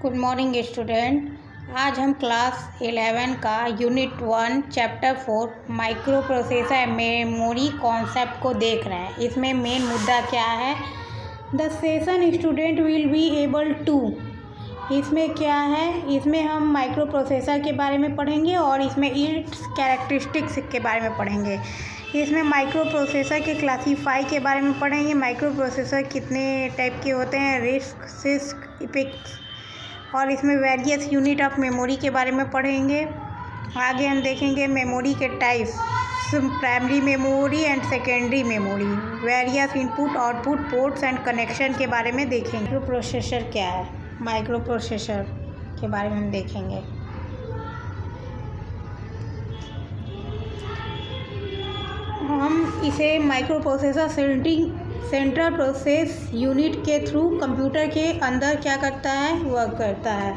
Good morning student. आज हम class 11 का unit 1 chapter 4 microprocessor memory concept को देख रहे हैं। इसमें मेन मुद्दा क्या है? The session student will be able to. इसमें क्या है? इसमें हम माइक्रो प्रोसेसर के बारे में पढ़ेंगे और इसमें इट्स कैरेक्टरिस्टिक्स के बारे में पढ़ेंगे। इसमें माइक्रो प्रोसेसर के क्लासीफाई के बारे में पढ़ेंगे। माइक्रो प्रोसेसर कितने टाइप के होते हैं, रिस्क, सिस्क, इपिक्स, और इसमें वेरियस यूनिट ऑफ मेमोरी के बारे में पढ़ेंगे। आगे हम देखेंगे मेमोरी के types, primary memory and secondary memory, various input output ports and connection के बारे में देखेंगे। माइक्रो प्रोसेसर क्या है? माइक्रो प्रोसेसर के बारे में हम देखेंगे। हम इसे micro processor central process unit के थ्रू कंप्यूटर के अंदर क्या करता है, वर्क करता है।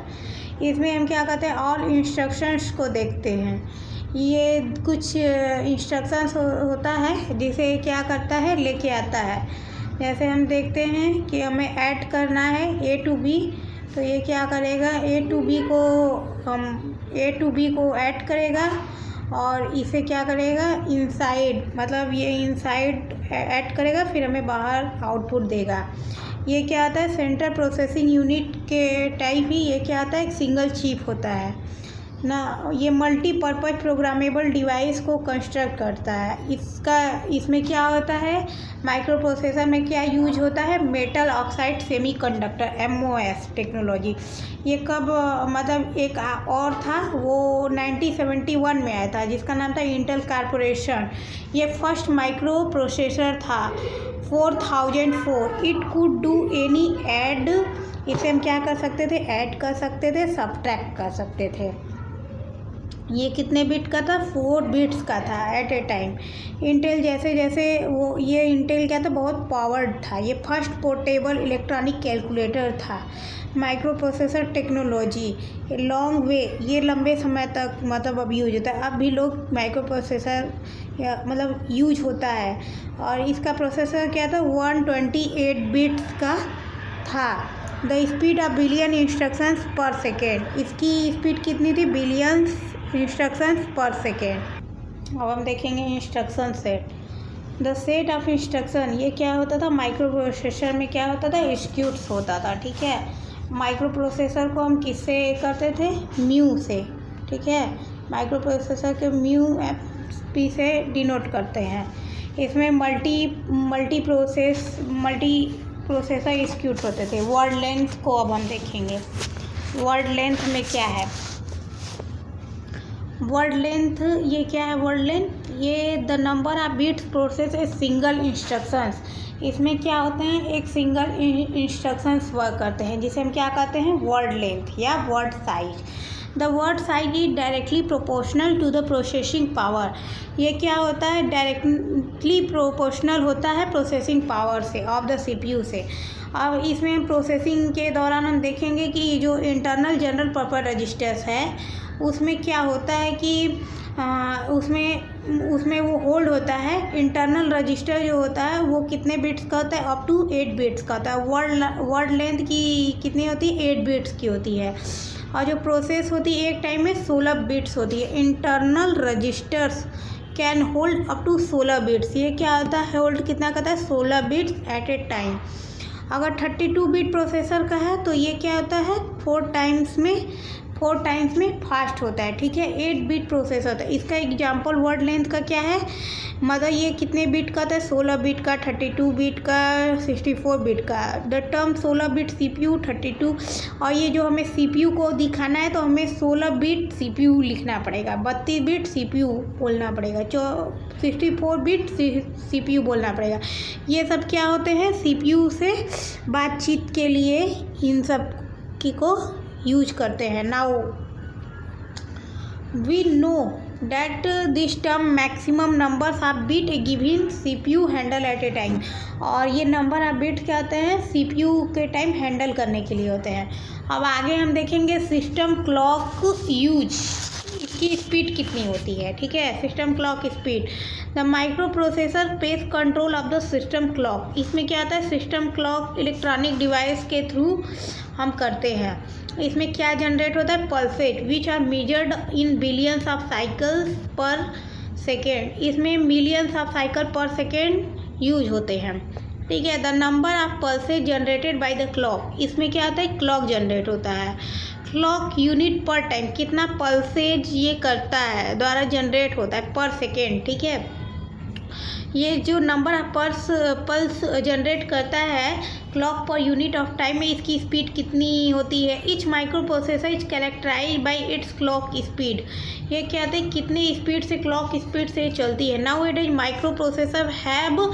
इसमें हम क्या करते हैं, ऑल इंस्ट्रक्शंस को देखते हैं। ये कुछ इंस्ट्रक्शंस होता है जिसे क्या करता है, लेके आता है। जैसे हम देखते हैं कि हमें ऐड करना है ए टू बी, तो ये क्या करेगा, ए टू बी को ऐड करेगा और इसे क्या करेगा, इनसाइड, मतलब ये इनसाइड ऐड करेगा, फिर हमें बाहर आउटपुट देगा। ये क्या आता है, सेंट्रल प्रोसेसिंग यूनिट के टाइप ही ये क्या आता है, एक सिंगल चिप होता है ना। ये मल्टीपर्पज़ प्रोग्रामेबल डिवाइस को कंस्ट्रक्ट करता है। इसमें क्या होता है, माइक्रो प्रोसेसर में क्या यूज होता है, metal oxide semiconductor MOS technology. ये कब, मतलब एक और था, वो 1971 में आया था, जिसका नाम था इंटेल कॉर्पोरेशन। ये फर्स्ट माइक्रो प्रोसेसर था 4004। It could do any add. इसे हम क्या कर सकते थे, ऐड कर सकते थे, सब्ट्रैक्ट कर सकते थे। ये कितने बिट का था, 4 बिट्स का था एट ए टाइम। इंटेल जैसे वो, ये इंटेल क्या था, बहुत पावर्ड था। ये फर्स्ट पोर्टेबल इलेक्ट्रॉनिक कैलकुलेटर था। Micro processor technology long way, ये लंबे समय तक मतलब अब यूज होता है। अब भी लोग माइक्रो प्रोसेसर मतलब यूज होता है। और इसका प्रोसेसर क्या था, 128 बिट्स का था। The speed of billion instructions पर सेकेंड। इसकी स्पीड कितनी थी, बिलियंस इंस्ट्रक्शंस पर सेकेंड। अब हम देखेंगे instruction set. The set of instruction, ये क्या होता था, माइक्रो प्रोसेसर में क्या होता था, एक्सिक्यूट्स होता था। ठीक है, माइक्रो प्रोसेसर को हम किससे करते थे, म्यू से। ठीक है, माइक्रो प्रोसेसर के म्यू पी से डिनोट करते हैं। इसमें मल्टी प्रोसेसर एक्सिक्यूट होते थे। वर्ड लेंथ को अब हम देखेंगे। वर्ड लेंथ में क्या है, वर्ड लेंथ, ये क्या है, वर्ड लेंथ, ये the number of bits process a single instructions. इसमें क्या होते हैं, एक सिंगल इंस्ट्रक्शंस वर्क करते हैं, जिसे हम क्या कहते हैं, वर्ड लेंथ या word size. The word size is directly proportional to the processing power. ये क्या होता है, डायरेक्टली प्रोपोर्शनल होता है प्रोसेसिंग पावर से, ऑफ द CPU से। अब इसमें प्रोसेसिंग के दौरान हम देखेंगे कि जो इंटरनल जनरल पर्पस रजिस्टर्स है, उसमें क्या होता है कि उसमें वो होल्ड होता है। इंटरनल रजिस्टर जो होता है वो कितने बिट्स का होता है, अप टू 8 बिट्स का होता है। वर्ड लेंथ की कितनी होती है, 8 बिट्स की होती है। और जो प्रोसेस होती है एक टाइम में 16 बिट्स होती है। Internal registers can hold up to 16 bits. ये क्या होता है, होल्ड कितना करता है, 16 बिट्स एट ए टाइम। अगर 32 बिट प्रोसेसर का है तो ये क्या होता है, 4 टाइम्स में फास्ट होता है। ठीक है, 8 बिट प्रोसेसर होता है। इसका एग्जांपल वर्ड लेंथ का क्या है, मतलब ये कितने बिट का था, 16 बिट का, 32 बिट का, 64 बिट का। द टर्म 16 बिट CPU 32, और ये जो हमें CPU को दिखाना है तो हमें 16 बिट CPU लिखना पड़ेगा, 32 बिट CPU बोलना पड़ेगा, 64 बिट CPU बोलना पड़ेगा। ये सब क्या होते हैं, CPU से बातचीत के लिए इन सब को यूज करते हैं। Now we know that this term maximum numbers of bit a given CPU handle at a time। और ये नंबर ऑफ बिट क्या होते हैं, CPU के टाइम हैंडल करने के लिए होते हैं। अब आगे हम देखेंगे सिस्टम क्लॉक यूज। इसकी स्पीड कितनी होती है, ठीक है। System clock speed, the microprocessor pace control of the system clock. इसमें क्या आता है, सिस्टम क्लॉक इलेक्ट्रॉनिक डिवाइस के थ्रू हम करते हैं। इसमें क्या जनरेट होता है, pulsate which are measured in billions of cycles per second. इसमें millions of cycle per second use होते हैं, ठीक है। The number of pulses generated by the clock, इसमें क्या आता है, क्लॉक जनरेट होता है। क्लॉक यूनिट पर टाइम, कितना पल्सेज ये करता है द्वारा जनरेट होता है पर सेकेंड, ठीक है। ये जो नंबर ऑफ पल्स जनरेट करता है clock per unit of time में, इसकी स्पीड कितनी होती है। Each microprocessor is characterise by its clock speed. ये क्या है, कितनी स्पीड से क्लॉक स्पीड से चलती है। Now it is micro processor have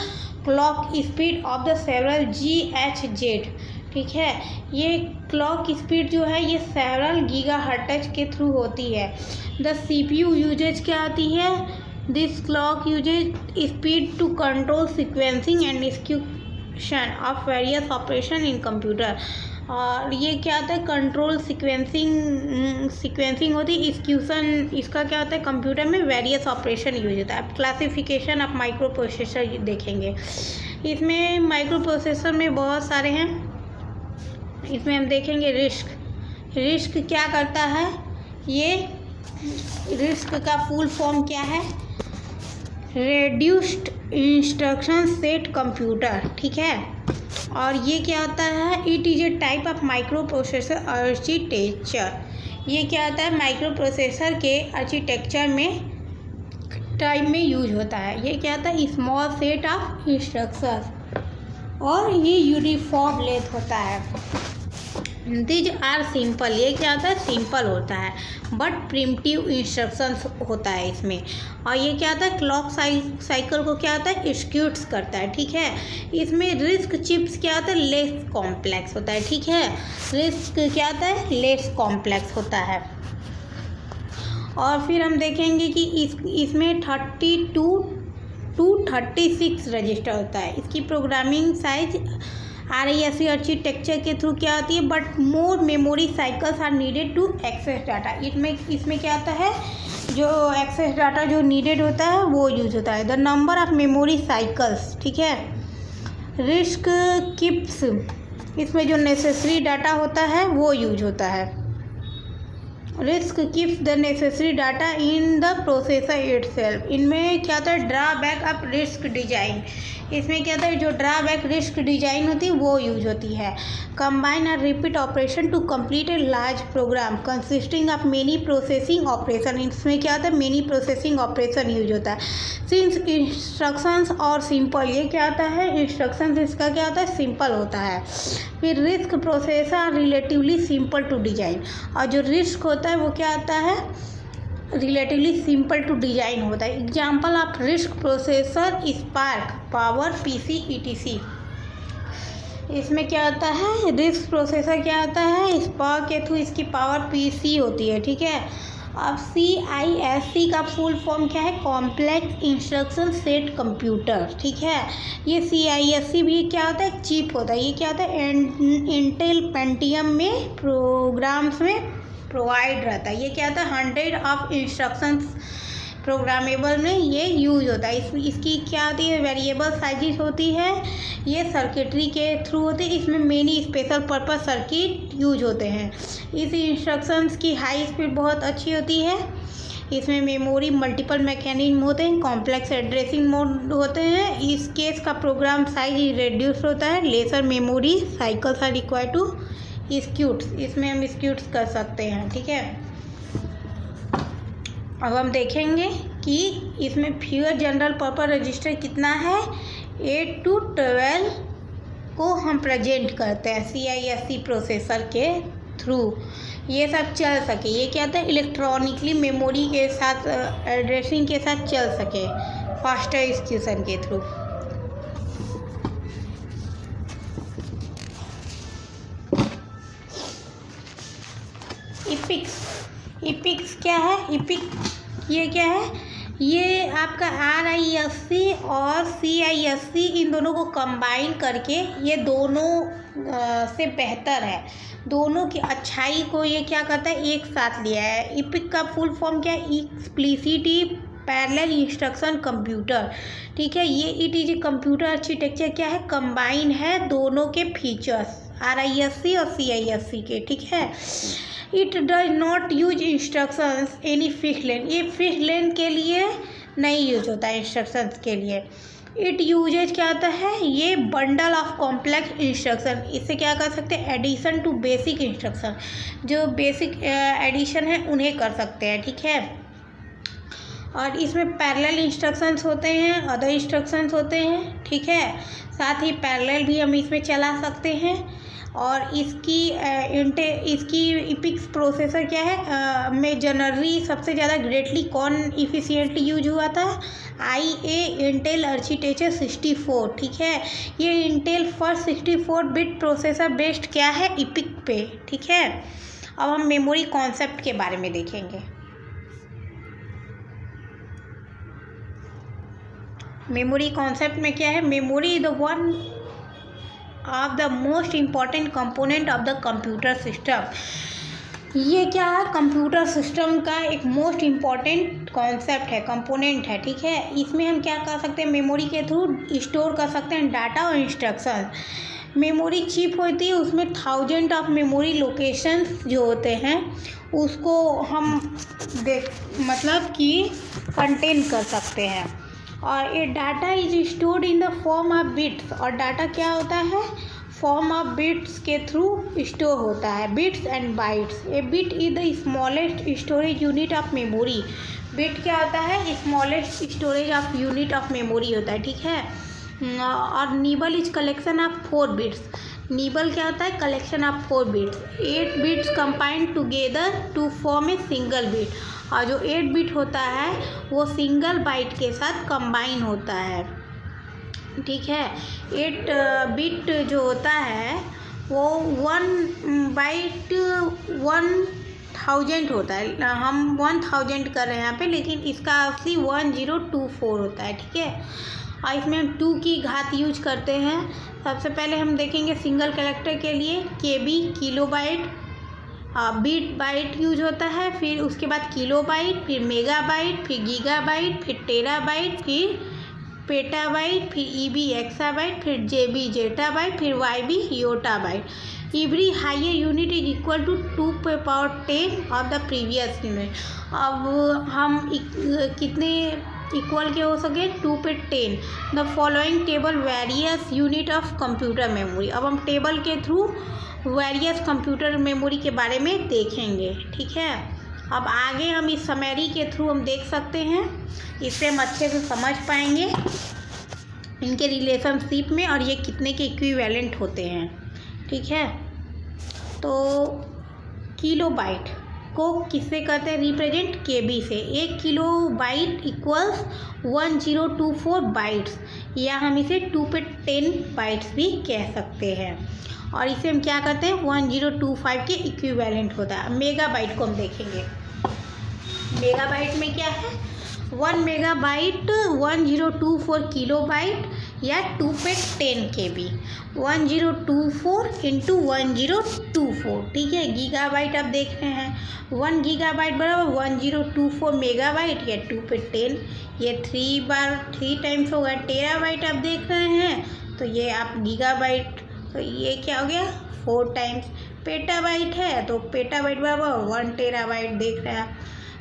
clock speed of the several GHz, ठीक है। ये क्लॉक स्पीड जो है ये सेवरल गीगाहर्ट्ज के थ्रू होती है। द CPU यूजेज क्या आती है, this clock uses speed to control sequencing and execution of various operation in computer. और ये क्या आता है, कंट्रोल सीक्वेंसिंग होती है, एक्सिक्यूशन इसका क्या होता है, कंप्यूटर में वेरियस ऑपरेशन यूज होता है। क्लासिफिकेशन ऑफ माइक्रो प्रोसेसर देखेंगे। इसमें माइक्रो प्रोसेसर में बहुत सारे हैं। इसमें हम देखेंगे रिस्क क्या करता है, ये रिस्क का फुल फॉर्म क्या है, रेड्यूस्ड इंस्ट्रक्शन सेट कंप्यूटर, ठीक है। और ये क्या होता है, it is A type of micro processor architecture. ये क्या होता है, माइक्रो प्रोसेसर के आर्किटेक्चर में टाइप में यूज होता है। ये क्या होता है, स्मॉल सेट ऑफ इंस्ट्रक्शन और ये यूनिफॉर्म लेंथ होता है। दिज आर सिंपल, ये क्या होता है, सिंपल होता है बट प्रिमिटिव इंस्ट्रक्शंस होता है इसमें। और ये क्या होता है, क्लॉक साइकिल को क्या होता है, एक्सिक्यूट्स करता है, ठीक है। इसमें रिस्क चिप्स क्या होता है, लेस कॉम्प्लेक्स होता है, ठीक है। रिस्क क्या होता है, लेस कॉम्प्लेक्स होता है। और फिर हम देखेंगे कि इसमें 32 to 36 रजिस्टर होता है। इसकी प्रोग्रामिंग साइज RISC आर्किटेक्चर के थ्रू क्या होती है, but more memory cycles are needed to access data. इसमें क्या आता है, जो एक्सेस डाटा जो नीडेड होता है वो यूज होता है। The number of memory cycles, ठीक है। रिस्क कीप्स, इसमें जो नेसेसरी डाटा होता है वो यूज होता है। Risk keeps the necessary data in the processor itself. इनमें क्या होता है, ड्रॉबैक ऑफ रिस्क डिजाइन। इसमें क्या होता है, जो ड्रॉबैक रिस्क डिजाइन होती है वो यूज होती है। कंबाइन और repeat operation to complete a large program consisting of many processing operation. इसमें क्या होता है, मेनी प्रोसेसिंग ऑपरेशन यूज होता है। सिंस इंस्ट्रक्शंस और सिंपल, ये क्या होता है, इंस्ट्रक्शंस इसका क्या होता है, सिंपल होता है। फिर RISC processor relatively simple to design, और जो रिस्क होता है वो क्या होता है, रिलेटिवली सिंपल टू डिजाइन होता है। Example of risk processor spark, power PC ETC। इसमें क्या होता है, रिस्क प्रोसेसर क्या होता है, स्पार्क के थ्रू इसकी पावर PC होती है, ठीक है। अब CISC का फुल फॉर्म क्या है, कॉम्प्लेक्स इंस्ट्रक्शन सेट कंप्यूटर, ठीक है। ये CISC भी क्या होता है, चिप होता है। ये क्या होता है, इंटेल पेंटियम में प्रोग्राम्स में प्रोवाइड रहता है। ये क्या होता है, 100 ऑफ इंस्ट्रक्शंस प्रोग्रामेबल में ये यूज होता है। इसकी क्या होती है, वेरिएबल साइजेस होती है। ये सर्किटरी के थ्रू होती है। इसमें many special purpose circuit use होते हैं। इस इंस्ट्रक्शंस की हाई स्पीड बहुत अच्छी होती है। इसमें मेमोरी मल्टीपल मैकेनिज्म होते हैं, कॉम्प्लेक्स एड्रेसिंग मोड होते हैं। इस केस का प्रोग्राम साइज रिड्यूस होता है। Lesser memory cycles are required to execute, इसमें हम एक्सिक्यूट कर सकते हैं, ठीक है। अब हम देखेंगे कि इसमें फ्यूअर जनरल पर्पस रजिस्टर कितना है, 8 to 12 को हम प्रेजेंट करते हैं CISC प्रोसेसर के थ्रू। ये सब चल सके, ये क्या होता है, इलेक्ट्रॉनिकली मेमोरी के साथ एड्रेसिंग के साथ चल सके फास्टर एग्जीक्यूशन के थ्रू। इपिक्स क्या है, ये क्या है, ये आपका RISC और CISC इन दोनों को कंबाइन करके ये दोनों से बेहतर है। दोनों की अच्छाई को ये क्या करता है, एक साथ लिया है। इपिक का फुल फॉर्म क्या है, एक्सप्लिसिटी पैरेलल इंस्ट्रक्शन कंप्यूटर, ठीक है। ये it is a computer architecture क्या है, कंबाइन है दोनों के फीचर्स RISC और CISC के, ठीक है। It does not use instructions any fix length, ये फिक्स लेन के लिए नहीं यूज होता है इंस्ट्रक्शंस के लिए। इट यूजेज क्या होता है, ये बंडल ऑफ कॉम्प्लेक्स इंस्ट्रक्शन, इससे क्या कर सकते हैं, एडिशन टू बेसिक इंस्ट्रक्शन, जो बेसिक एडिशन है उन्हें कर सकते हैं, ठीक है। और इसमें पैरेलल इंस्ट्रक्शंस होते हैं, अदर इंस्ट्रक्शंस होते हैं, ठीक है। साथ ही पैरेलल भी हम इसमें चला सकते हैं। और इसकी इपिक्स प्रोसेसर क्या है, में जनरली सबसे ज़्यादा ग्रेटली कौन इफिशिएंटली यूज हुआ था, IA इंटेल आर्किटेक्चर 64, ठीक है। ये Intel first 64 bit processor based क्या है, इपिक पे, ठीक है। अब हम मेमोरी कॉन्सेप्ट के बारे में देखेंगे। मेमोरी कॉन्सेप्ट में क्या है, memory is the one of the most important component of the computer system. ये क्या है, कंप्यूटर सिस्टम का एक मोस्ट इम्पॉर्टेंट कॉन्सेप्ट है, कंपोनेंट है, ठीक है। इसमें हम क्या कर सकते हैं, मेमोरी के थ्रू स्टोर कर सकते हैं डाटा और इंस्ट्रक्शन। मेमोरी चिप होती है, उसमें 1000 ऑफ मेमोरी लोकेशंस जो होते हैं उसको हम मतलब कि कंटेन कर सकते हैं। और ये data is stored in the form of bits, और डाटा क्या होता है, फॉर्म ऑफ बिट्स के थ्रू स्टोर होता है, bits and bytes. A bit is the smallest storage unit of memory. Bit क्या होता है, smallest storage of unit of memory होता है, ठीक है। और nibble is collection of 4 bits. Nibble क्या होता है, collection of 4 bits. 8 bits combined together to form a single bit, और जो 8 बिट होता है वो सिंगल बाइट के साथ कंबाइन होता है, ठीक है। 8 बिट जो होता है वो 1 बाइट 1000 होता है, हम 1000 कर रहे हैं यहाँ पे, लेकिन इसका असली 1024 होता है, ठीक है। और इसमें हम 2 की घात यूज करते हैं। सबसे पहले हम देखेंगे सिंगल कैरेक्टर के लिए KB kilobyte, bit byte use होता है, फिर उसके बाद किलो बाइट, फिर मेगा बाइट, फिर गीगा बाइट, फिर टेरा बाइट, फिर पेटा बाइट, फिर EB एक्सा बाइट, फिर JB जेटा बाइट, फिर YB yottabyte. Every higher unit is equal to 2^10 of the previous unit. अब हम कितने इक्वल के हो सके, 2/10। The following table various unit of computer memory. अब हम टेबल के थ्रू वेरियस कंप्यूटर मेमोरी के बारे में देखेंगे, ठीक है। अब आगे हम इस समरी के थ्रू हम देख सकते हैं, इससे हम अच्छे से समझ पाएंगे इनके रिलेशनशिप में और ये कितने के इक्विवेलेंट होते हैं, ठीक है। तो किलो बाइट को किससे कहते हैं रिप्रेजेंट, KB से। 1 किलो बाइट इक्वल्स 1024 बाइट्स, या हम इसे 2/10 बाइट्स भी कह सकते हैं। और इसे हम क्या करते हैं, 1025 के इक्विवेलेंट होता है। मेगा बाइट को हम देखेंगे। मेगा बाइट में क्या है, 1 मेगा बाइट 1024 किलो बाइट या 2/10 KB। 1024 इंटू 1024, ठीक है। गीगा बाइट आप देख रहे हैं, 1 गीगा बाइट बराबर 1024 मेगा बाइट या 2/10, ये 3 टाइम्स होगा। टेरा बाइट आप देख रहे हैं तो ये आप गीगा बाइट, तो ये क्या हो गया 4 टाइम्स। पेटा बाइट है तो पेटा बाइट बराबर 1 टेरा बाइट देख रहे हैं,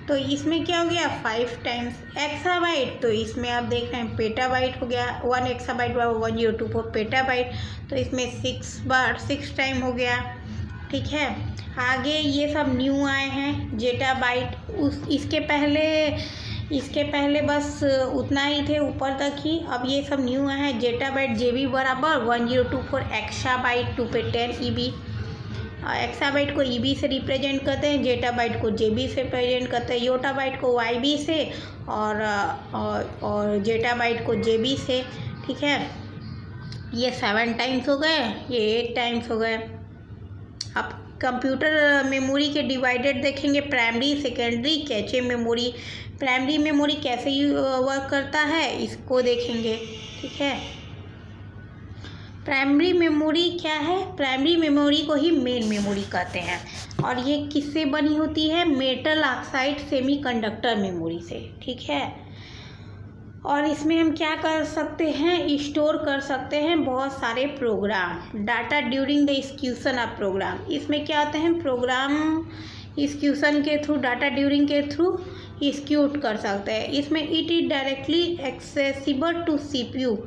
तो इसमें क्या हो गया 5 टाइम्स। एक्सा बाइट, तो इसमें आप देख रहे हैं पेटा बाइट हो गया, 1 एक्सा बाइट बराबर 1024 पेटा बाइट, तो इसमें 6 टाइम हो गया, ठीक है। आगे ये सब न्यू आए हैं, जेटा बाइट, इसके पहले बस उतना ही थे ऊपर तक ही। अब ये सब न्यू आए हैं, जेटा बाइट JB बराबर 1024 exabyte 2/10 EB। Exabyte को EB से रिप्रेजेंट करते हैं, जेटा बाइट को JB से रिप्रेजेंट करते हैं, योटा बाइट को YB से और जेटा बाइट को JB से, ठीक है। ये 7 टाइम्स हो गए, ये 8 टाइम्स हो गए। अब कंप्यूटर मेमोरी के डिवाइडेड देखेंगे, primary, secondary, cache memory. Primary memory कैसे वर्क करता है इसको देखेंगे, ठीक है। प्राइमरी मेमोरी क्या है? प्राइमरी मेमोरी को ही मेन मेमोरी कहते हैं और ये किससे बनी होती है? मेटल ऑक्साइड सेमीकंडक्टर मेमोरी से, ठीक है। और इसमें हम क्या कर सकते हैं? स्टोर कर सकते हैं बहुत सारे program, data during the execution of program. इसमें क्या होते हैं? प्रोग्राम एग्जीक्यूशन के थ्रू, डाटा ड्यूरिंग के थ्रू एग्जीक्यूट कर सकते हैं। इसमें it is directly accessible to CPU.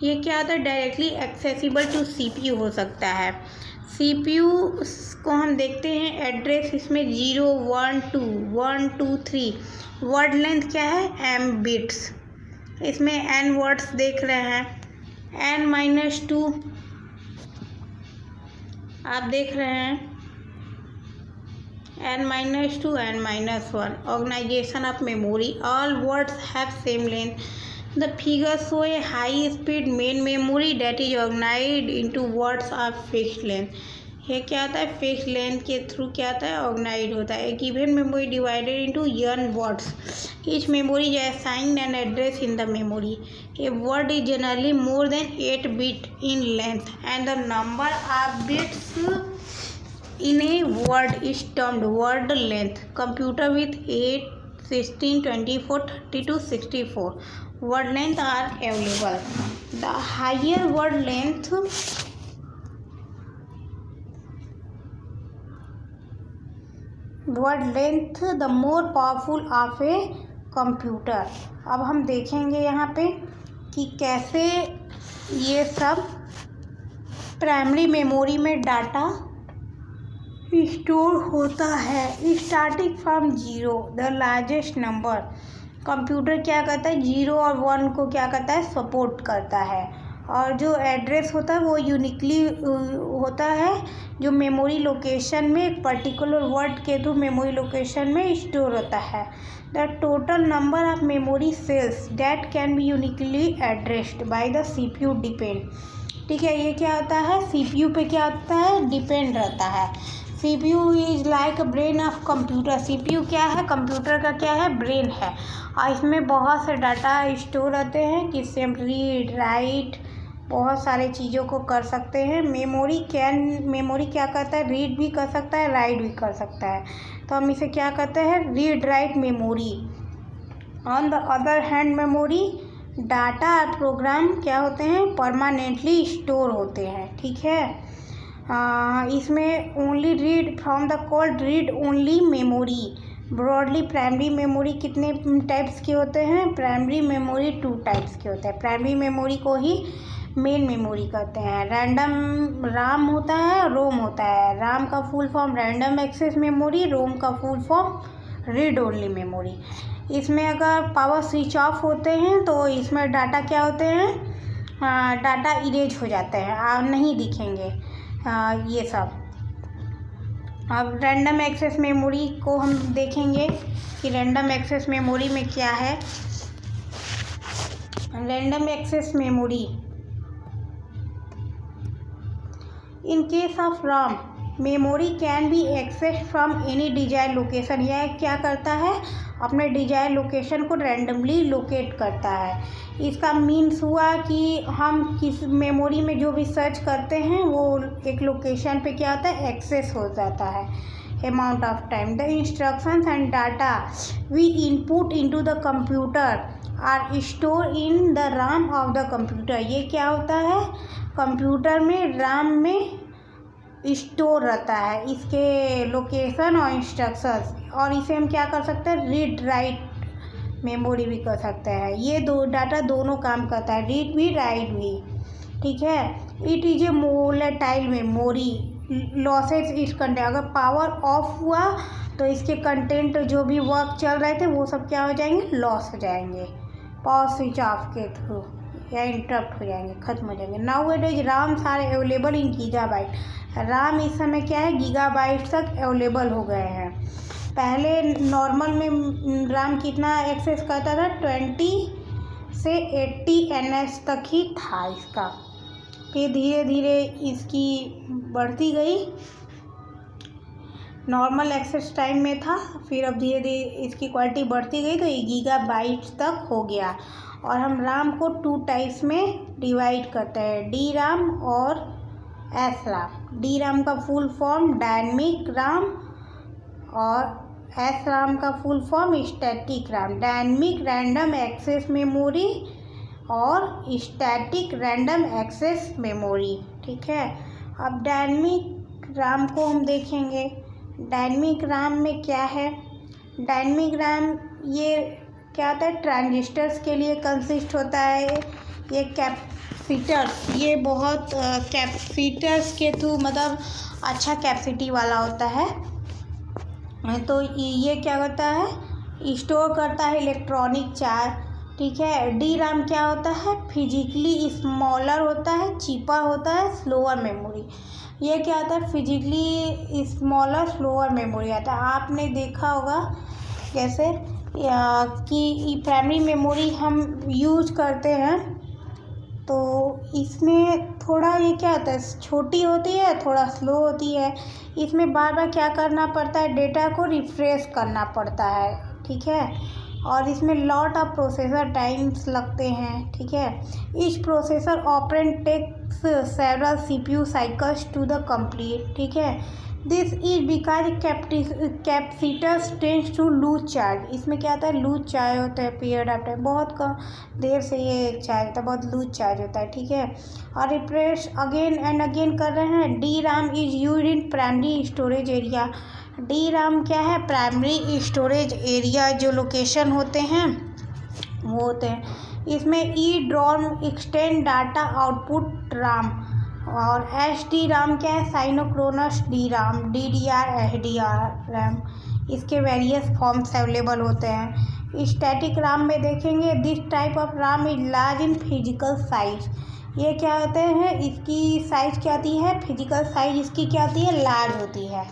ये क्या होता है? डायरेक्टली एक्सेसिबल टू सीपीयू हो सकता है। सीपीयू को हम देखते हैं एड्रेस, इसमें 0 1 2 1 2 3। वर्ड लेंथ क्या है? m bits. इसमें n वर्ड्स देख रहे हैं, n-2 आप देख रहे हैं, n-2 n-1। Organisation of memory, all words have same length. The figure show a high speed main memory that is organised into words of fixed length. ये क्या आता है? फिक्स्ड लेंथ के थ्रू क्या आता है? ऑर्गेनाइज होता है। एक given memory divided into n words. Each memory is assigned an address in the memory. A word is generally more than 8 bit in length and the number of bits in a word is termed word length. Computer with 8, 16, 24, 32, 64 word length are available. The higher word length the more powerful of a computer. अब हम देखेंगे यहाँ पे कि कैसे ये सब primary memory में डाटा स्टोर होता है। Starting from 0 the largest number. Computer क्या करता है? 0 और 1 को क्या करता है? सपोर्ट करता है। और जो एड्रेस होता है वो यूनिकली होता है, जो मेमोरी लोकेशन में एक पर्टिकुलर वर्ड के थ्रू मेमोरी लोकेशन में स्टोर होता है। The total number of memory cells that can be uniquely addressed by the CPU depend. ठीक है, ये क्या होता है? सीपीयू पे क्या होता है? डिपेंड रहता है। CPU is like brain of computer. CPU क्या है? कंप्यूटर का क्या है? ब्रेन है। और इसमें बहुत से डाटा स्टोर रहते हैं, जिससे हम रीड राइट बहुत सारे चीज़ों को कर सकते हैं। मेमोरी क्या करता है? रीड भी कर सकता है, राइट भी कर सकता है। तो हम इसे क्या कहते हैं? Read write memory. On the other hand memory data और प्रोग्राम क्या होते हैं? परमानेंटली स्टोर होते हैं, ठीक है। इसमें only read from the called read only memory. Broadly primary memory कितने टाइप्स के होते हैं? प्राइमरी मेमोरी 2 टाइप्स के होते हैं। प्राइमरी मेमोरी को ही मेन मेमोरी कहते हैं। रैंडम राम होता है, रोम होता है। राम का full form random access memory, ROM का full form read only memory. इसमें अगर पावर स्विच ऑफ होते हैं तो इसमें डाटा क्या होते हैं? डाटा इरेज हो जाते हैं, नहीं दिखेंगे ये सब। अब रैंडम एक्सेस मेमोरी को हम देखेंगे कि रैंडम एक्सेस मेमोरी में क्या है। Random access memory in case of RAM memory can be access from any desire location. यह क्या करता है? अपने डिजायर लोकेशन को रैंडमली लोकेट करता है। इसका मीन्स हुआ कि हम किस मेमोरी में जो भी सर्च करते हैं वो एक लोकेशन पे क्या होता है? एक्सेस हो जाता है। Amount of time the instructions and data we input into the computer are store in the RAM of the computer. ये क्या होता है? कंप्यूटर में RAM में स्टोर रहता है इसके लोकेशन और इंस्ट्रक्शंस। और इसे हम क्या कर सकते हैं? रीड राइट मेमोरी भी कर सकते हैं। ये दो डाटा दोनों काम करता है, रीड भी राइट भी, ठीक है। It is a volatile memory, losses इस कंटेंट। अगर पावर ऑफ हुआ तो इसके कंटेंट जो भी वर्क चल रहे थे वो सब क्या हो जाएंगे? लॉस हो जाएंगे पावर स्विच ऑफ के थ्रू, या इंटरप्ट हो जाएंगे, खत्म हो जाएंगे। Now it is RAMs are available in gigabyte. RAM इस समय क्या है? गीगाबाइट तक अवेलेबल हो गए हैं। पहले नॉर्मल में राम कितना एक्सेस करता था? 20 से 80 NS तक ही था इसका। फिर धीरे धीरे इसकी बढ़ती गई, नॉर्मल एक्सेस टाइम में था, फिर अब धीरे धीरे इसकी क्वालिटी बढ़ती गई तो ये गीगाबाइट्स तक हो गया। और हम RAM को 2 टाइप्स में डिवाइड करते हैं, DRAM और SRAM। DRAM का फुल फॉर्म डायनेमिक RAM और SRAM का full form static RAM। Dynamic random access memory और स्टैटिक रैंडम एक्सेस मेमोरी। ठीक है, अब डायनेमिक RAM को हम देखेंगे। डायनेमिक RAM में क्या है? डायनेमिक RAM ये क्या होता है? ट्रांजिस्टर्स के लिए कंसिस्ट होता है। ये कैपेसिटर्स, ये बहुत कैपेसिटर्स के थ्रू मतलब अच्छा कैपेसिटी वाला होता है। तो ये क्या होता है? स्टोर करता है इलेक्ट्रॉनिक चार्ज। ठीक है, DRAM क्या होता है? फिजिकली स्मॉलर होता है, चीपर होता है, स्लोअर मेमोरी। ये क्या होता है? फिजिकली स्मॉलर स्लोअर मेमोरी आता है। आपने देखा होगा जैसे कि प्राइमरी मेमोरी हम यूज करते हैं तो इसमें थोड़ा ये क्या होता है? छोटी होती है, थोड़ा स्लो होती है। इसमें बार बार क्या करना पड़ता है? डेटा को रिफ्रेश करना पड़ता है। ठीक है, और इसमें लॉट ऑफ प्रोसेसर टाइम्स लगते हैं। ठीक है, each processor operand takes several CPU cycles to the complete. ठीक है, this is because capacitors tends to lose charge. इसमें क्या होता है? लूज चार्ज होता है पीरियड ऑफ टाइम, बहुत कम देर से ये चार्ज होता है, बहुत लूज चार्ज होता है। ठीक है, और रिफ्रेश अगेन एंड अगेन कर रहे हैं। DRAM is used in primary storage area. DRAM क्या है? प्राइमरी स्टोरेज एरिया जो लोकेशन होते हैं वो होते हैं। इसमें EEPROM extend data output RAM और SDRAM क्या है? साइनोक्रोनस DRAM, DDR, SDRAM। इसके वेरियस फॉर्म्स अवेलेबल होते हैं। स्टैटिक RAM में देखेंगे, this type of RAM is large in physical size. ये क्या होते हैं? इसकी साइज क्या आती है? फिजिकल साइज इसकी क्या आती है? लार्ज होती है।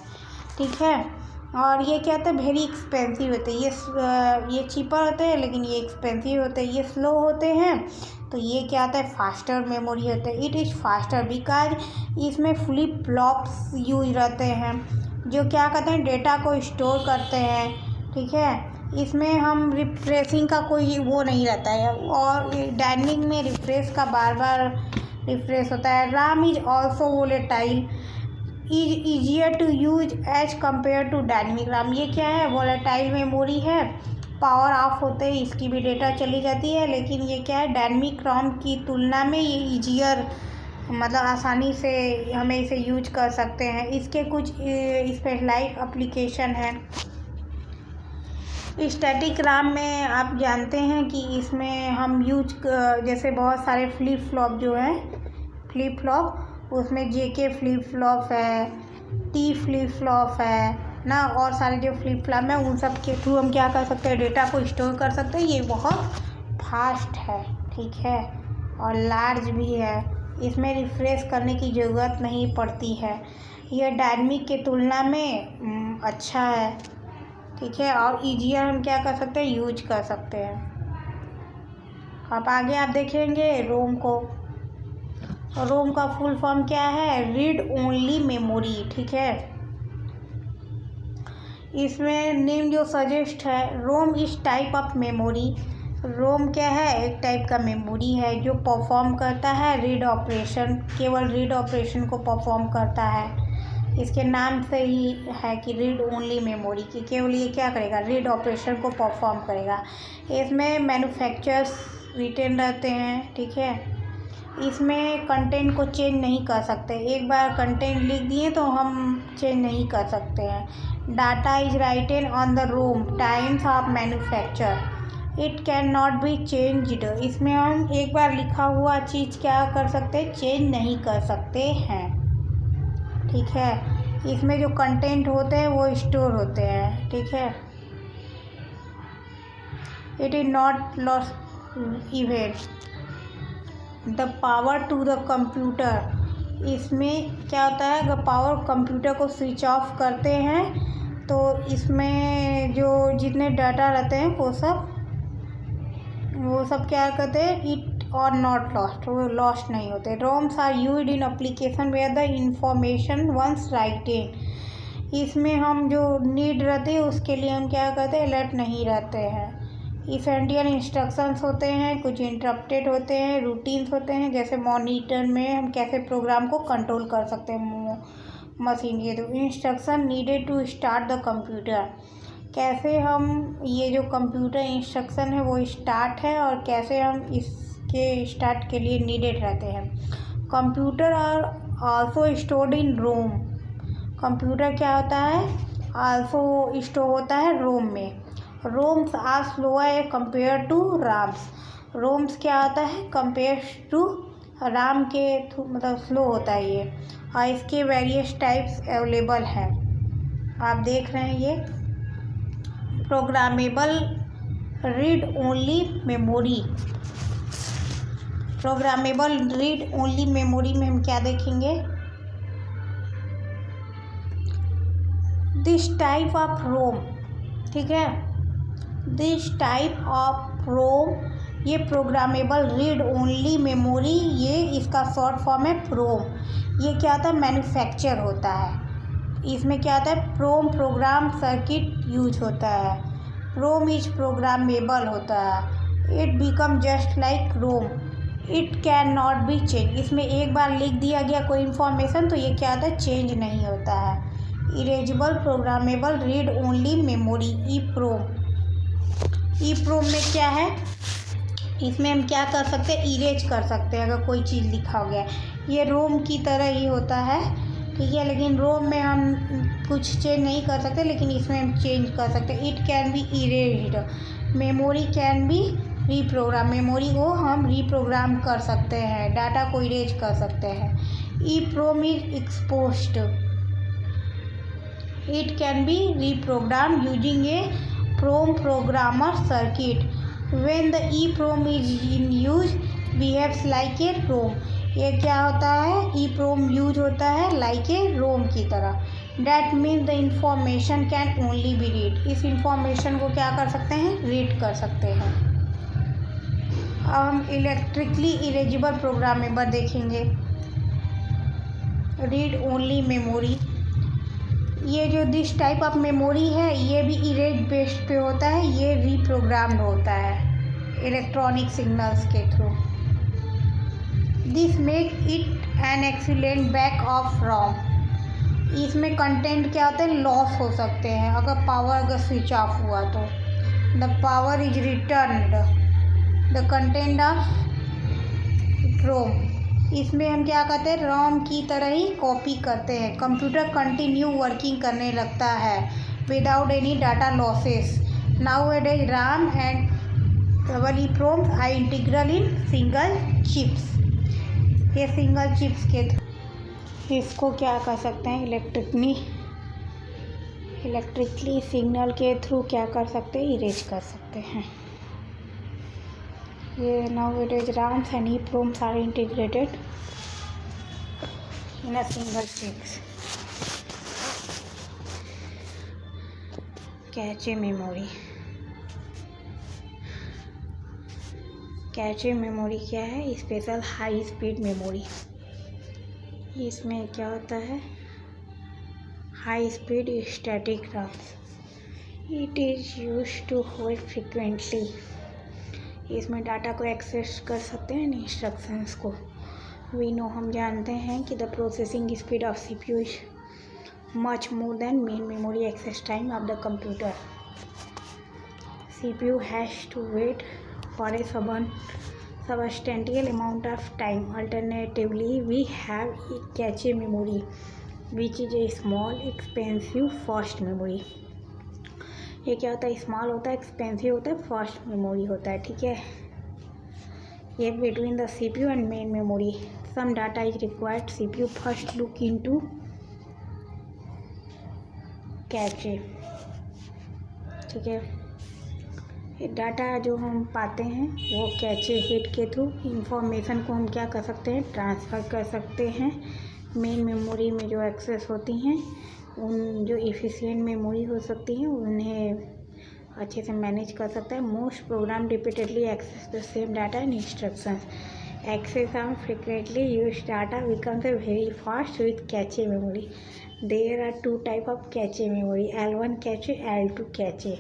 ठीक है, और ये क्या होता है? वेरी एक्सपेंसिव होते हैं। ये चीपर होते हैं लेकिन ये एक्सपेंसिव होते हैं। ये स्लो होते हैं तो ये क्या होता है? फास्टर मेमोरी होते हैं। इट इज़ फास्टर बिकॉज इसमें फ्लिप फ्लॉप्स यूज रहते हैं जो क्या करते हैं? डेटा को स्टोर करते हैं। ठीक है, इसमें हम रिफ्रेशिंग का कोई वो नहीं रहता है और डायनेमिक में रिफ्रेश का बार बार रिफ्रेश होता है। RAM is also volatile is easier to use as compare to dynamic RAM। ये क्या है? वोलेटाइल मेमोरी है, पावर ऑफ होते ही इसकी भी डेटा चली जाती है। लेकिन ये क्या है? डायनेमिक RAM की तुलना में ये ईजियर मतलब आसानी से हमें इसे यूज कर सकते हैं। इसके कुछ स्पेशलाइज्ड एप्लीकेशन हैं। स्टैटिक RAM में आप जानते हैं कि इसमें हम जैसे बहुत सारे फ्लिप फ्लॉप जो हैं, फ्लिप फ्लॉप उसमें JK फ्लिप फ्लॉप है, T फ्लिप फ्लॉप है ना, और सारे जो फ्लिप फ्लॉप है उन सब के थ्रू हम क्या कर सकते हैं? डेटा को स्टोर कर सकते हैं। ये बहुत फास्ट है। ठीक है, और लार्ज भी है। इसमें रिफ्रेश करने की ज़रूरत नहीं पड़ती है। यह डायनेमिक के तुलना में अच्छा है। ठीक है, और ईजियर हम क्या कर सकते हैं? यूज कर सकते हैं। अब आगे आप देखेंगे रोम को। रोम का फुल फॉर्म क्या है? Read only memory. ठीक है, इसमें नेम जो सजेस्ट है, रोम इस टाइप ऑफ मेमोरी। रोम क्या है? एक टाइप का मेमोरी है जो परफॉर्म करता है रीड ऑपरेशन, केवल रीड ऑपरेशन को परफॉर्म करता है। इसके नाम से ही है कि रीड ओनली मेमोरी, कि केवल ये क्या करेगा? रीड ऑपरेशन को परफॉर्म करेगा। इसमें मैन्युफैक्चरर्स रिटेन रहते हैं। ठीक है, इसमें कंटेंट को चेंज नहीं कर सकते। एक बार कंटेंट लिख दिए तो हम चेंज नहीं कर सकते हैं। Data is written on the ROM times of manufacture, it can not be changed. इसमें हम एक बार लिखा हुआ चीज़ क्या कर सकते हैं? चेंज नहीं कर सकते हैं। ठीक है, इसमें जो कंटेंट होते हैं वो स्टोर होते हैं। ठीक है, it is not lost event the power to the computer. इसमें क्या होता है? अगर पावर कंप्यूटर को स्विच ऑफ करते हैं तो इसमें जो जितने डाटा रहते हैं वो सब क्या करते हैं? इट और नॉट लॉस्ट, वो लॉस्ट नहीं होते। ROMs are used in application where the information once written. इसमें हम जो नीड रहते हैं उसके लिए हम क्या करते हैं? अलर्ट नहीं रहते हैं। इसेंशियल इंस्ट्रक्शंस होते हैं, कुछ इंटरप्टेड होते हैं, रूटीन्स होते हैं। जैसे मॉनिटर में हम कैसे प्रोग्राम को कंट्रोल कर सकते हैं मशीन के through. Instruction needed to start the computer, कैसे हम ये जो कंप्यूटर इंस्ट्रक्शन है वो स्टार्ट है और कैसे हम इसके स्टार्ट के लिए नीडेड रहते हैं। Computer are also stored in ROM, computer क्या होता है, आल्सो स्टोर होता है रोम में। ROMs are slower compare to RAMs, ROMs क्या होता है, कंपेयर टू राम के मतलब स्लो होता है ये। और इसके वेरियस टाइप्स अवेलेबल हैं, आप देख रहे हैं। ये programmable read only memory, programmable read only memory में हम क्या देखेंगे, दिस टाइप ऑफ रोम, ठीक है, दिस टाइप ऑफ रोम, ये प्रोग्रामेबल रीड ओनली मेमोरी, ये इसका शॉर्ट फॉर्म है प्रोम। ये क्या होता है, मैन्युफैक्चर होता है। इसमें क्या होता है, प्रोम प्रोग्राम सर्किट यूज होता है। प्रोम इज प्रोग्रामेबल होता है। It become just like ROM, it can not be change, इसमें एक बार लिख दिया गया कोई इन्फॉर्मेशन तो ये क्या होता है, चेंज नहीं होता है। Erasable programmable read only memory, E PROM. E PROM में क्या है, इसमें हम क्या कर सकते हैं, इरेज कर सकते हैं अगर कोई चीज़ लिखा हो गया। ये रोम की तरह ही होता है, ठीक है, लेकिन रोम में हम कुछ चेंज नहीं कर सकते, लेकिन इसमें हम चेंज कर सकते हैं। It can B erased, memory can be reprogram, memory को हम रीप्रोग्राम कर सकते हैं, डाटा को इरेज कर सकते हैं। E PROM is exposed, it can be reprogram using a PROM programmer circuit. When the E PROM is in use behaves like a ROM, ये क्या होता है, ई प्रोम यूज होता है लाइक ए रोम की तरह। That means the information can only be read, इस information को क्या कर सकते हैं, रीड कर सकते हैं। अब हम इलेक्ट्रिकली इरेजेबल प्रोग्रामेबल देखेंगे। रीड ओनली मेमोरी, ये जो दिस टाइप ऑफ मेमोरी है ये भी इरेज बेस्ड पे होता है, ये रीप्रोग्राम्ड होता है इलेक्ट्रॉनिक सिग्नल्स के through. This make it an excellent back of ROM, इसमें कंटेंट क्या होता है, लॉस हो सकते हैं अगर पावर अगर स्विच ऑफ हुआ तो। The power is returned, the content of ROM, इसमें हम क्या करते हैं, रोम की तरह ही कॉपी करते हैं। कंप्यूटर कंटिन्यू वर्किंग करने लगता है without any data losses. Now at as RAM and double E PROM are integral in single chips, ये सिंगल चिप्स के इसको क्या कर सकते हैं, इलेक्ट्रिकली सिग्नल के थ्रू क्या कर सकते हैं, इरेज कर सकते हैं। ये nowadays RAMs and EEPROMs are integrated in a single chip. Cache memory, cache memory क्या है, स्पेशल हाई स्पीड मेमोरी। इसमें क्या होता है, high speed static RAMs, it is used to hold frequently, इसमें डाटा को एक्सेस कर सकते हैं इंस्ट्रक्शंस को। वी नो, हम जानते हैं कि the processing speed of CPU is much more than main memory access time of the computer. CPU has to wait for a substantial amount of time. Alternatively, we have a cache memory, which is a small, expensive, fast memory. ये क्या होता है, small होता है, expensive होता है, fast memory होता है, ठीक है। ये between the CPU and main memory some data is required, CPU first look into cache, ठीक है। ये डाटा जो हम पाते हैं वो कैचे हिट के थ्रू इंफॉर्मेशन को हम क्या कर सकते हैं, ट्रांसफ़र कर सकते हैं। मेन मेमोरी में जो एक्सेस होती हैं, उन जो एफिशिएंट मेमोरी हो सकती हैं उन्हें अच्छे से मैनेज कर सकता है। Most program repeatedly access the same data and instructions, access on frequently use data becomes a very fast with cache memory. There are two type of cache memory, L1 cache, L2 cache,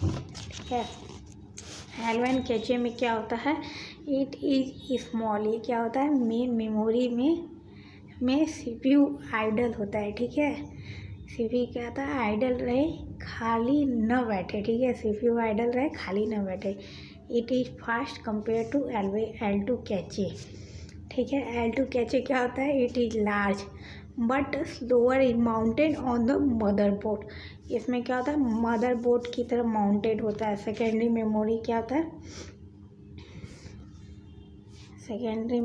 ठीक है। L1 cache में क्या होता है, it is small, ये क्या होता है, मेन मेमोरी में CPU आइडल होता है, ठीक है। CPU क्या होता है, आइडल रहे, खाली न बैठे, ठीक है, CPU आइडल रहे, खाली न बैठे। It is fast compare to L2 cache, ठीक है। L2 कैचे क्या होता है, it is large but slower is mounted on the motherboard. इसमें क्या होता है, मदरबोर्ड की तरह माउंटेड होता है। सेकेंडरी मेमोरी क्या होता है, सेकेंडरी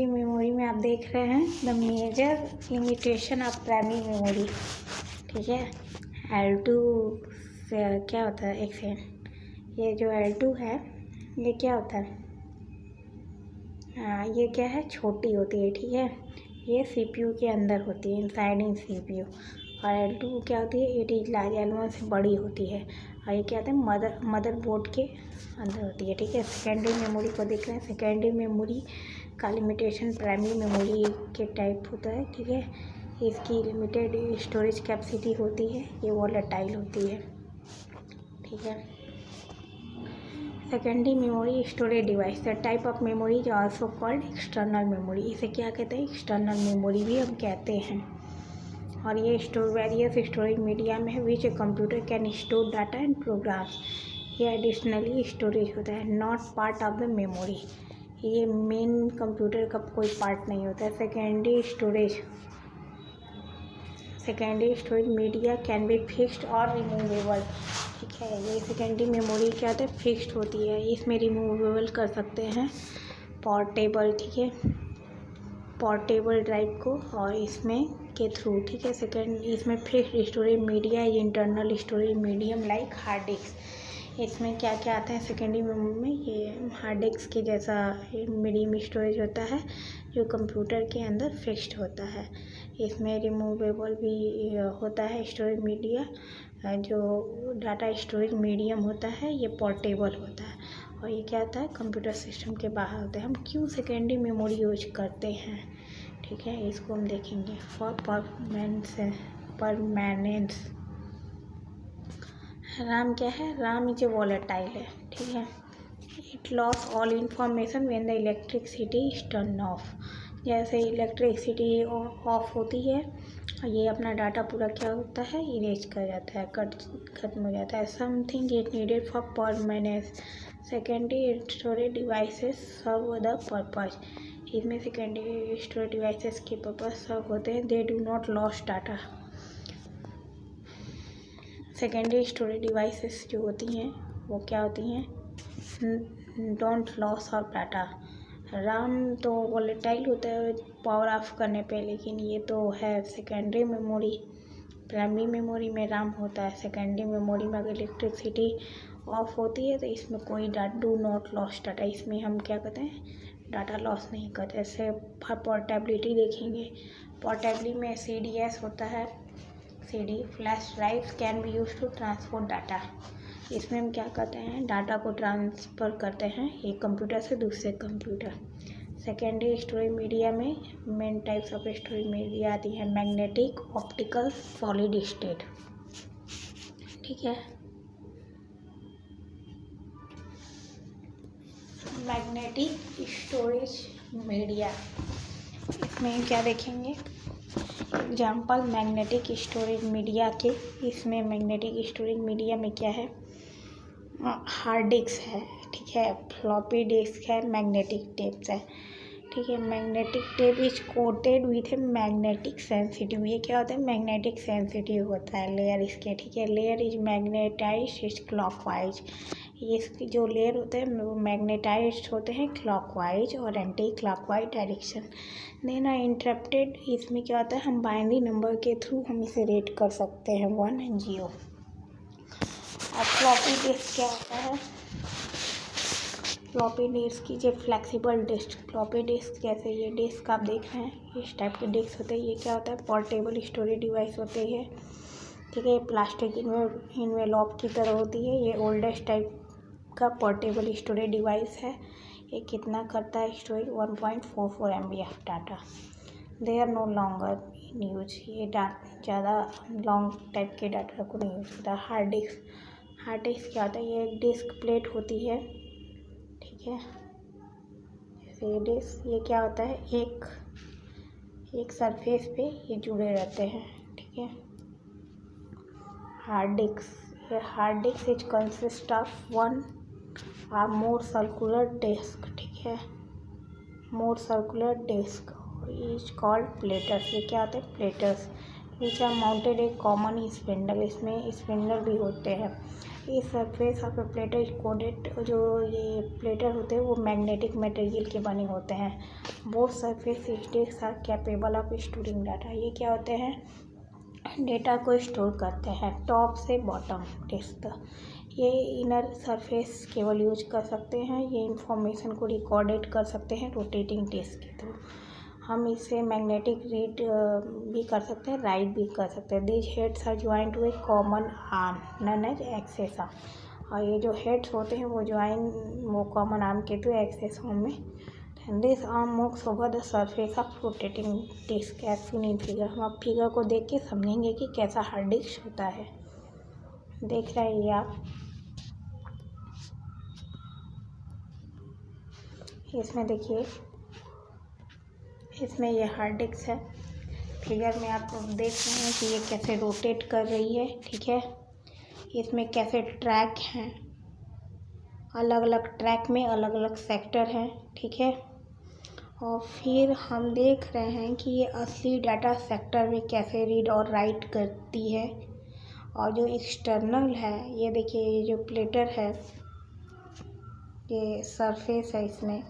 मेमोरी में आप देख रहे हैं the major limitation of primary memory, ठीक है। L2 से क्या होता है, एक सेकेंड, ये जो L2 है ये क्या होता है, ये क्या है, छोटी होती है, ठीक है। ये CPU के अंदर होती है, इनसाइड इन CPU। और L2 क्या होती है, इट इज लार्ज, L1 से बड़ी होती है। और ये क्या होता है, मदर बोर्ड के अंदर होती है, ठीक है। सेकेंडरी मेमोरी को देख रहे हैं, सेकेंडरी मेमोरी का लिमिटेशन प्राइमरी मेमोरी के टाइप होता है, ठीक है। इसकी लिमिटेड स्टोरेज कैपेसिटी होती है, ये वोलेटाइल होती है, ठीक है। Secondary memory storage device, the type of memory is also called external memory. इसे क्या कहते हैं, एक्सटर्नल मेमोरी भी हम कहते हैं। और ये वेरियस स्टोरेज मीडिया में है which a computer can store data and programs. ये एडिशनली स्टोरेज होता है, not part of the memory, ये मेन कंप्यूटर का कोई पार्ट नहीं होता है। Secondary storage media can be fixed और रिमूवेबल, ठीक है। ये सेकेंडरी मेमोरी क्या होता है, फिक्स्ड होती है, इसमें रिमूवेबल कर सकते हैं, पोर्टेबल, ठीक है, पोर्टेबल ड्राइव को, और इसमें के थ्रू, ठीक है। इसमें fixed storage media is internal storage medium like hard disk. इसमें क्या क्या आता है सेकेंडरी मेमोरी में, ये हार्ड डिस्क के जैसा मीडियम स्टोरेज होता है जो कंप्यूटर के अंदर फिक्स्ड होता है। इसमें रिमूवेबल भी होता है स्टोरेज मीडिया, जो डाटा स्टोरेज मीडियम होता है ये पोर्टेबल होता है। और ये क्या होता है, कंप्यूटर सिस्टम के बाहर होता है। हम क्यों सेकेंडरी मेमोरी यूज करते हैं, ठीक है, इसको हम देखेंगे। फॉर परमानेंस, RAM क्या है, RAM इज ए वॉलेटाइल है, ठीक है। It loss all information when the electricity is turn off. जैसे इलेक्ट्रिसिटी ऑफ होती है, ये अपना डाटा पूरा क्या होता है, इरेज कर जाता है, खत्म हो जाता है। Something is needed for permanence, secondary storage devices serve the purpose. इसमें सेकेंडरी स्टोरेज डिवाइसेस के पर्पज सर्व होते हैं, they do not loss data. Secondary storage devices जो होती हैं वो क्या होती हैं, don't loss of data. RAM तो वोलेटाइल होता है पावर ऑफ करने पे, लेकिन ये तो है सेकेंडरी मेमोरी। प्राइमरी मेमोरी में RAM होता है, सेकेंडरी मेमोरी में अगर इलेक्ट्रिसिटी ऑफ होती है तो इसमें कोई डू नॉट लॉस डाटा, इसमें हम क्या कहते हैं, डाटा लॉस नहीं करते। ऐसे पोर्टेबिलिटी देखेंगे, पोर्टेबिलिटी में CDS होता है, CD flash drive can be use to transfer data. इसमें हम क्या करते हैं, डाटा को ट्रांसफ़र करते हैं एक कंप्यूटर से दूसरे कंप्यूटर। सेकेंडरी स्टोरेज मीडिया में main types of storage media आती है, मैग्नेटिक, ऑप्टिकल, सॉलिड स्टेट, ठीक है। मैग्नेटिक स्टोरेज मीडिया, इसमें क्या देखेंगे, एग्जाम्पल मैग्नेटिक स्टोरेज मीडिया के। इसमें मैग्नेटिक स्टोरेज मीडिया में क्या है, हार्ड डिस्क है, ठीक है, फ्लॉपी डिस्क है, मैग्नेटिक टेप्स है, ठीक है। Magnetic tape is coated with a magnetic sensitive, ये क्या होता है, मैग्नेटिक सेंसिटिव होता है लेयर इसके, ठीक है। Layer is magnetised is clockwise, ये जो लेयर होते हैं वो मैग्नेटाइज्ड होते हैं क्लॉकवाइज और anti clockwise direction. Then interrupted, इसमें क्या होता है, हम बाइनरी नंबर के थ्रू हम इसे रेट कर सकते हैं 1 और 0। और फ्लॉपी डिस्क क्या होता है, फ्लॉपी डिस्क की जो फ्लेक्सिबल डिस्क, फ्लॉपी डिस्क जैसे ये डिस्क आप देख रहे हैं, इस टाइप के डिस्क होते हैं। ये क्या होता है, पोर्टेबल स्टोरेज डिवाइस होते हैं, ठीक है। प्लास्टिक इन्वेलॉप की तरह होती है, ये ओल्डेस्ट टाइप का पोर्टेबल स्टोरेज डिवाइस है। ये कितना करता है storage, 1.44 MB of data. They are no longer in use. ये ज़्यादा लॉन्ग टाइप के डाटा को नहीं यूज होता। हार्ड डिस्क क्या होता है? ये एक डिस्क प्लेट होती है, ठीक है। जैसे ये डिस्क, ये क्या होता है? एक सरफेस पे ये जुड़े रहते हैं, ठीक है। Hard disk is consist of one और मोर सर्कुलर डिस्क, ठीक है। More circular disk is called platters. ये क्या होते हैं? Platters which are mounted a common spindle. इसमें स्पिंडल भी होते हैं। इस surface of a platter is coated. जो ये प्लेटर होते हैं वो मैग्नेटिक मटेरियल के बने होते हैं। Both surface disk are capable of storing data. ये क्या होते हैं? डेटा को स्टोर करते हैं टॉप से बॉटम डिस्क तक। ये इनर सरफेस केवल यूज कर सकते हैं। ये इंफॉर्मेशन को रिकॉर्डेड कर सकते हैं रोटेटिंग डिस्क के थ्रू। हम इसे मैग्नेटिक रीड भी कर सकते हैं, राइट भी कर सकते हैं। These heads are joint to a common arm known as access arm. और ये जो हेड्स होते हैं वो ज्वाइन वो कॉमन आर्म के थ्रू एक्सेस आर्म में। This arm moves over the surface of rotating disk as seen in figure. हम आप फिगर को देख के समझेंगे कि कैसा हार्ड डिस्क होता है। देख रहे हैं आप, इसमें देखिए, इसमें ये हार्ड डिस्क है। फिगर में आप देख रहे हैं कि ये कैसे रोटेट कर रही है, ठीक है। इसमें कैसे ट्रैक हैं, अलग अलग ट्रैक में अलग अलग सेक्टर हैं, ठीक है। और फिर हम देख रहे हैं कि ये असली डाटा सेक्टर में कैसे रीड और राइट करती है। और जो एक्सटर्नल है, ये देखिए, ये जो प्लेटर है, ये सरफेस है, इसमें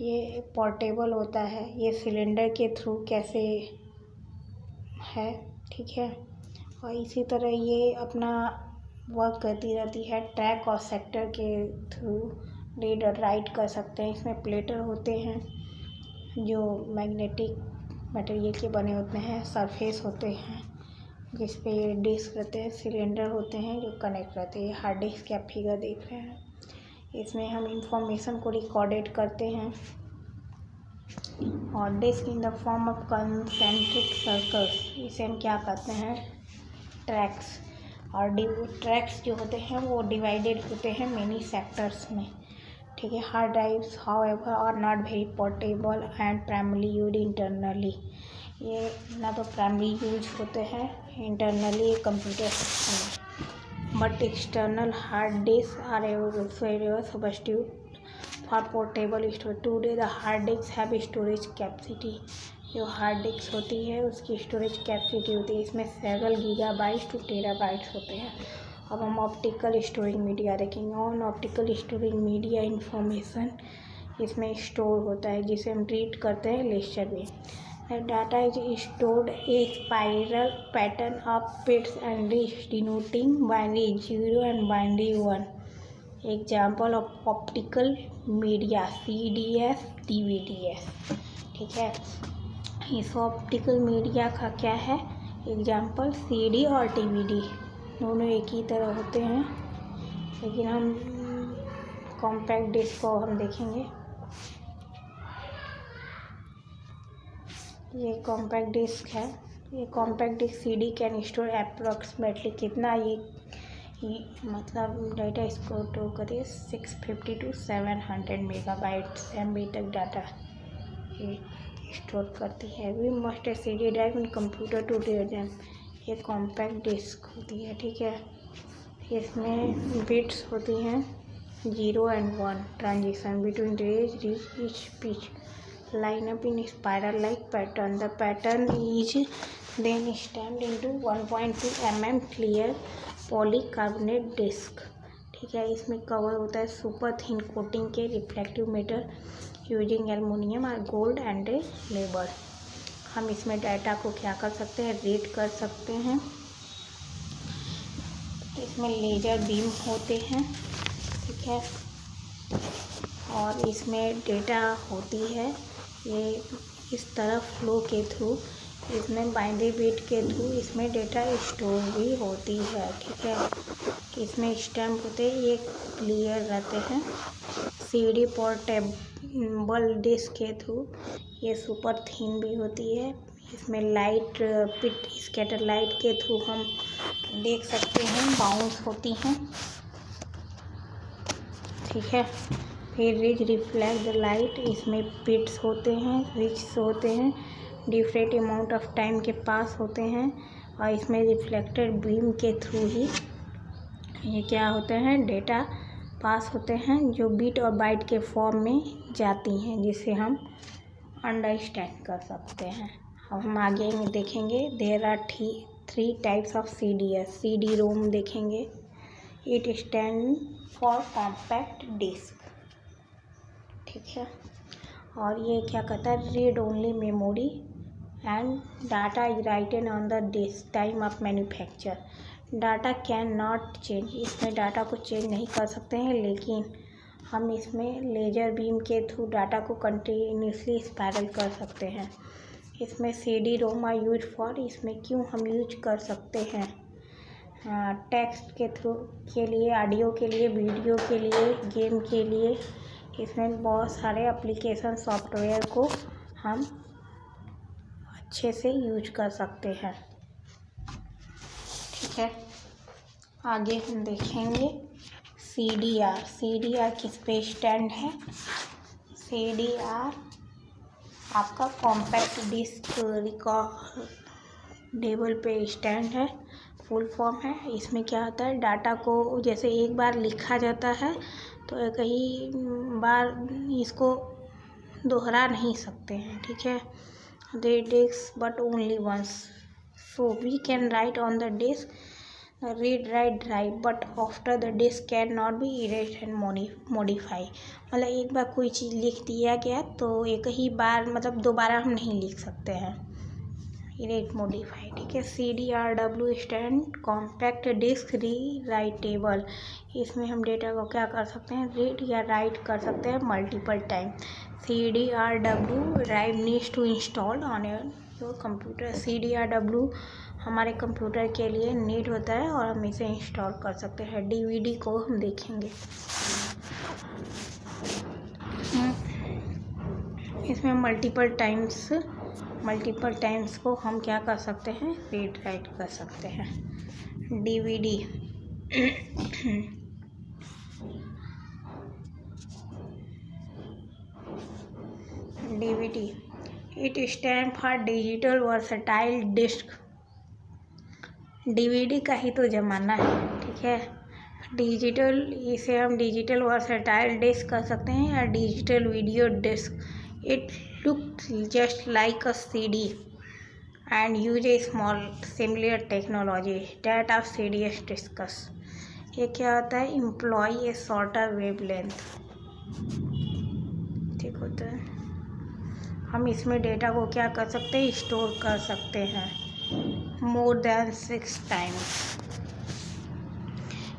ये पोर्टेबल होता है। ये सिलेंडर के थ्रू कैसे है, ठीक है। और इसी तरह ये अपना वर्क करती रहती है ट्रैक और सेक्टर के थ्रू रीड और राइट कर सकते हैं। इसमें प्लेटर होते हैं जो मैग्नेटिक मटेरियल के बने होते हैं। सरफेस होते हैं जिस पे ये डिस्क रहते हैं। सिलेंडर होते हैं जो कनेक्ट रहते हैं। हार्ड डिस्क के आप फिगर देख रहे हैं। इसमें हम इंफॉर्मेशन को रिकॉर्डेड करते हैं। और disk in the form of concentric circles, इसे हम क्या कहते हैं? ट्रैक्स। और ट्रैक्स जो होते हैं वो डिवाइडेड होते हैं मेनी सेक्टर्स में, ठीक है। Hard drives however are not very portable and primary use internally. ये ना तो प्राइमरी यूज होते हैं इंटरनली कंप्यूटर सिस्टम में, but external hard disk are also substitute for portable storage. Today the hard disks have storage capacity. जो hard disk होती है उसकी स्टोरेज कैपेसिटी होती है, इसमें 7 गीगाबाइट्स टू टेराबाइट्स होते हैं। अब हम ऑप्टिकल स्टोरिंग मीडिया देखेंगे। On optical storing media information इसमें स्टोर होता है जिसे हम रीड करते हैं लेक्चर में। Data is stored A spiral pattern of bits and digits denoting binary 0 and binary 1। Example of optical media CDS DVDS, ठीक है। इस ऑप्टिकल मीडिया का क्या है एग्जाम्पल? CD और DVD दोनों एक ही तरह होते हैं, लेकिन हम कॉम्पैक्ट डिस्क को हम देखेंगे। ये कॉम्पैक्ट डिस्क है। ये compact disk CD can store approximately कितना ये मतलब डाटा इसको स्टोर करिए 650 to 700 मेगाबाइट्स MB तक डाटा ये स्टोर करती है। We must a CD drive in computer to read them. ये कॉम्पैक्ट डिस्क होती है, ठीक है। इसमें बिट्स होती हैं 0 and 1 transition between rays each pitch line up in spiral like pattern. The pattern is then stamped into 1.2 mm clear polycarbonate disc, ठीक है। इसमें कवर होता है सुपर थिन कोटिंग के रिफ्लेक्टिव मेटल यूजिंग एल्युमिनियम और gold and a labour. हम इसमें data को क्या कर सकते हैं? रीड कर सकते हैं। इसमें लेज़र बीम होते हैं, ठीक है। और इसमें डेटा होती है ये इस तरफ फ्लो के थ्रू, इसमें बाइनरी बिट के थ्रू इसमें डेटा स्टोर भी होती है, ठीक है। इसमें स्टैम्प होते हैं, ये क्लियर रहते हैं। CD पोर्टेबल डिस्क के थ्रू ये सुपर थिन भी होती है। इसमें लाइट पिट स्कैटर लाइट के थ्रू हम देख सकते हैं, बाउंस होती हैं, ठीक है। फिर रिज रिफ्लेक्ट द लाइट, इसमें पिट्स होते हैं, रिज होते हैं, डिफरेंट अमाउंट ऑफ टाइम के पास होते हैं और इसमें रिफ्लेक्टेड बीम के थ्रू ही ये क्या होते हैं, डेटा पास होते हैं जो बिट और बाइट के फॉर्म में जाती हैं, जिसे हम अंडरस्टैंड कर सकते हैं। अब हम आगे में देखेंगे there are 3 types of CD ROM देखेंगे। It stand for compact disk, ठीक है। और ये क्या कहता है, read only memory and data is written on the disk time of manufacture. Data can not change, इसमें डाटा को चेंज नहीं कर सकते हैं, लेकिन हम इसमें लेज़र बीम के थ्रू डाटा को कंटिन्यूसली स्पायरल कर सकते हैं। इसमें CD ROM are use for, इसमें क्यों हम यूज कर सकते हैं, टेक्स्ट के थ्रू के लिए, ऑडियो के लिए, वीडियो के लिए, गेम के लिए। इसमें बहुत सारे एप्लीकेशन सॉफ्टवेयर को हम अच्छे से यूज कर सकते हैं, ठीक है। आगे हम देखेंगे CDR किस पे स्टैंड है। CDR आपका कॉम्पैक्ट डिस्क रिकॉर्डेबल पे स्टैंड है, फुल फॉर्म है। इसमें क्या होता है, डाटा को जैसे एक बार लिखा जाता है तो कई बार इसको दोहरा नहीं सकते हैं, ठीक है। The disk but only once, so we can write on the disk, read write drive, but after the disk cannot be erased and modify। मतलब एक बार कोई चीज़ लिख दिया गया तो एक ही बार मतलब दोबारा हम नहीं लिख सकते हैं, इरेज मॉडिफाई, ठीक है। CDRW स्टैंड कॉम्पैक्ट डिस्क री राइटेबल, इसमें हम डेटा को क्या कर सकते हैं, रीड या राइट कर सकते हैं multiple time. CDRW drive needs to install on your computer. CDRW हमारे कंप्यूटर के लिए नीड होता है और हम इसे इंस्टॉल कर सकते हैं। DVD को हम देखेंगे, इसमें मल्टीपल टाइम्स को हम क्या कर सकते हैं, रीड राइट कर सकते हैं। DVD it stand for digital versatile disk. DVD का ही तो ज़माना है, ठीक है। डिजिटल, इसे हम डिजिटल वर्सटाइल डिस्क कर सकते हैं या digital video disk. It looks just like a CD and use a small similar technology that of CDS discuss। ये क्या होता है, employ a shorter wavelength, ठीक होता है। हम इसमें डेटा को क्या कर सकते हैं, स्टोर कर सकते हैं more than 6 times।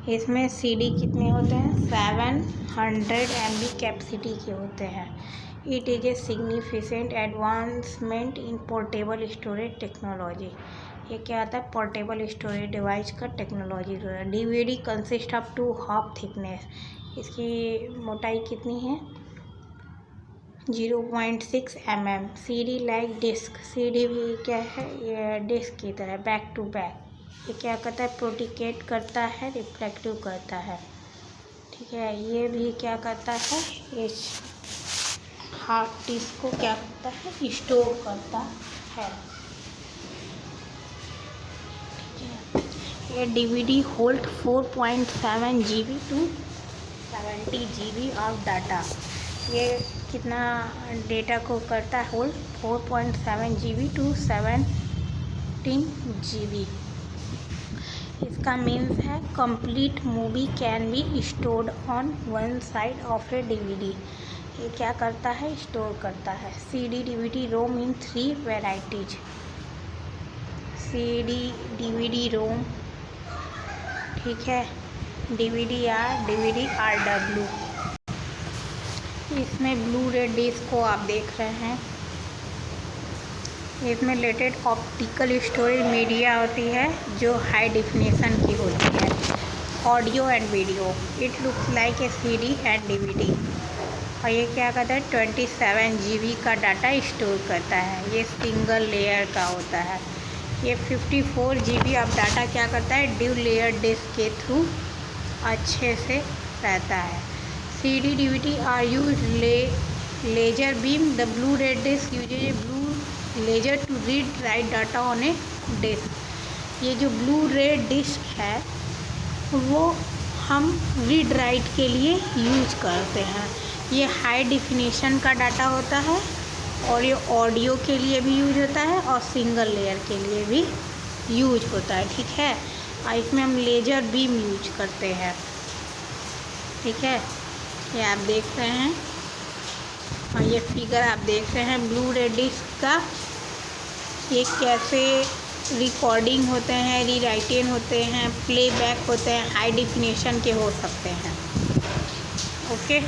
इसमें CD कितने होते हैं, 700 MB कैपेसिटी के होते हैं। It is a significant advancement in portable storage technology. ये क्या आता है, पोर्टेबल स्टोरेज डिवाइस का टेक्नोलॉजी जो है। DVD consist of 2 half thickness, इसकी मोटाई कितनी है, 0.6 mm। CD like disk, CD भी क्या है, ये डिस्क की तरह बैक टू बैक। ये क्या करता है, प्रोटिकेट करता है, रिफ्लेक्टिव करता है, ठीक है। ये भी क्या करता है, इस हार्ड डिस्क को क्या करता है, स्टोर करता है, ठीक है। ये DVD hold 4.7 GB to 70 GB of data. ये कितना डेटा को करता है होल्ड, 4.7 GB टू 17 GB। इसका मीन्स है complete movie can be stored on one side of a DVD। ये क्या करता है, स्टोर करता है। CD DVD रोम इन 3 वेराइटीज, CD DVD रोम, ठीक है। DVD RW। इसमें ब्लू रे डिस्क को आप देख रहे हैं, इसमें लेटेड ऑप्टिकल स्टोरेज मीडिया होती है जो हाई डिफिनेशन की होती है, audio and video. It looks like a CD and DVD। और ये क्या करता है 27 GB का डाटा स्टोर करता है। ये सिंगल लेयर का होता है। ये 54 GB ऑफ डाटा क्या करता है ड्यू लेयर डिस्क के थ्रू अच्छे से रहता है। CD DVD are use laser beam the blue ray disk uses a blue laser to read write data on a disk. ये जो ब्लू रे डिस्क है वो हम रीड राइट के लिए यूज करते हैं। ये हाई डिफिनीशन का डाटा होता है और ये ऑडियो के लिए भी यूज होता है और सिंगल लेयर के लिए भी यूज होता है। ठीक है, और इसमें हम लेजर बीम यूज करते हैं। ठीक है, ये आप देख रहे हैं और ये फिगर आप देख रहे हैं ब्लू रे डिस्क का ये कैसे रिकॉर्डिंग होते हैं, रीराइटिंग होते हैं, प्लेबैक होते हैं, हाई डिफिनीशन के हो सकते हैं। ओके।